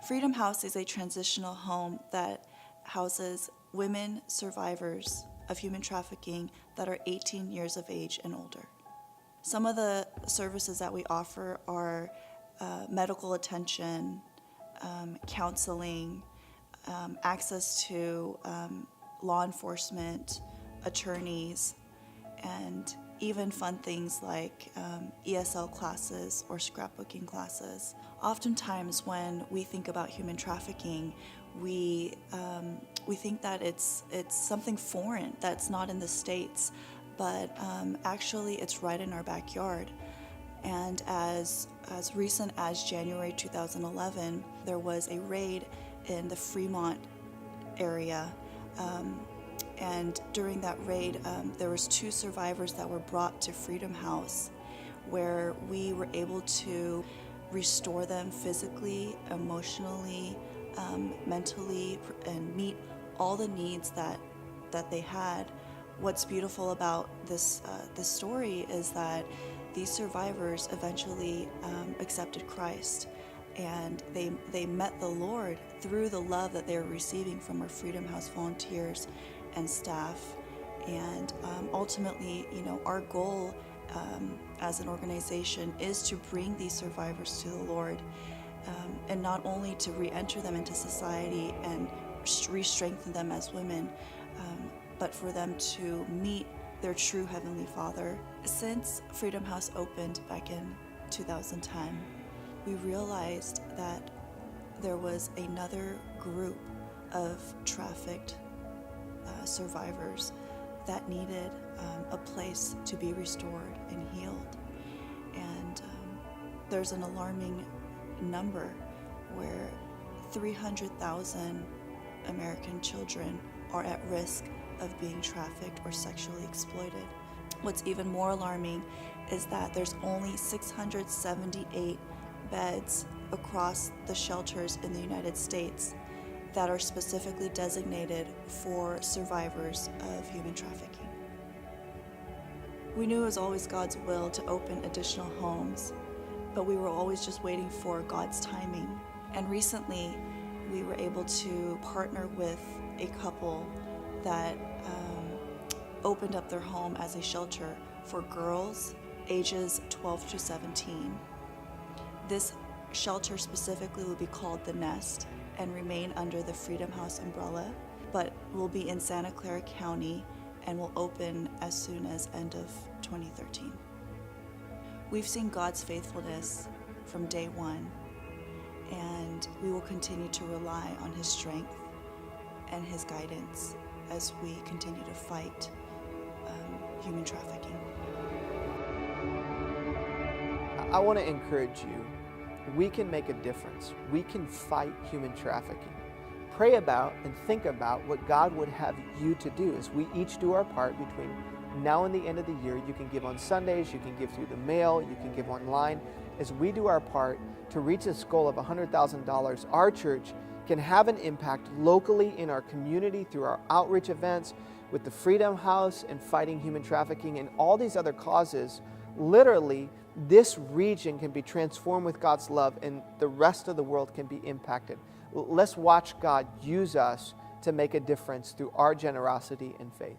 Freedom House is a transitional home that houses women survivors of human trafficking that are 18 years of age and older. Some of the services that we offer are medical attention, counseling, access to law enforcement, attorneys, and even fun things like ESL classes or scrapbooking classes. Oftentimes when we think about human trafficking, we think that it's something foreign that's not in the States, but actually it's right in our backyard. And as recent as January 2011, there was a raid in the Fremont area. And during that raid, there was 2 survivors that were brought to Freedom House, where we were able to restore them physically, emotionally, mentally, and meet all the needs that they had. What's beautiful about this story is that these survivors eventually accepted Christ, and they met the Lord through the love that they were receiving from our Freedom House volunteers and staff. And ultimately, our goal as an organization is to bring these survivors to the Lord, and not only to re-enter them into society and re-strengthen them as women, but for them to meet their true Heavenly Father. Since Freedom House opened back in 2010, we realized that there was another group of trafficked survivors that needed a place to be restored and healed. And there's an alarming number where 300,000 American children are at risk of being trafficked or sexually exploited. What's even more alarming is that there's only 678 beds across the shelters in the United States that are specifically designated for survivors of human trafficking. We knew it was always God's will to open additional homes, but we were always just waiting for God's timing. And recently, we were able to partner with a couple that opened up their home as a shelter for girls ages 12 to 17. This shelter specifically will be called The Nest and remain under the Freedom House umbrella, but will be in Santa Clara County and will open as soon as end of 2013. We've seen God's faithfulness from day one, and we will continue to rely on His strength and His guidance as we continue to fight human trafficking. I want to encourage you. We can make a difference. We can fight human trafficking. Pray about and think about what God would have you to do as we each do our part between now and the end of the year. You can give on Sundays, you can give through the mail, you can give online. As we do our part to reach this goal of $100,000, our church can have an impact locally in our community through our outreach events with the Freedom House and fighting human trafficking and all these other causes. Literally, this region can be transformed with God's love and the rest of the world can be impacted. Let's watch God use us to make a difference through our generosity and faith.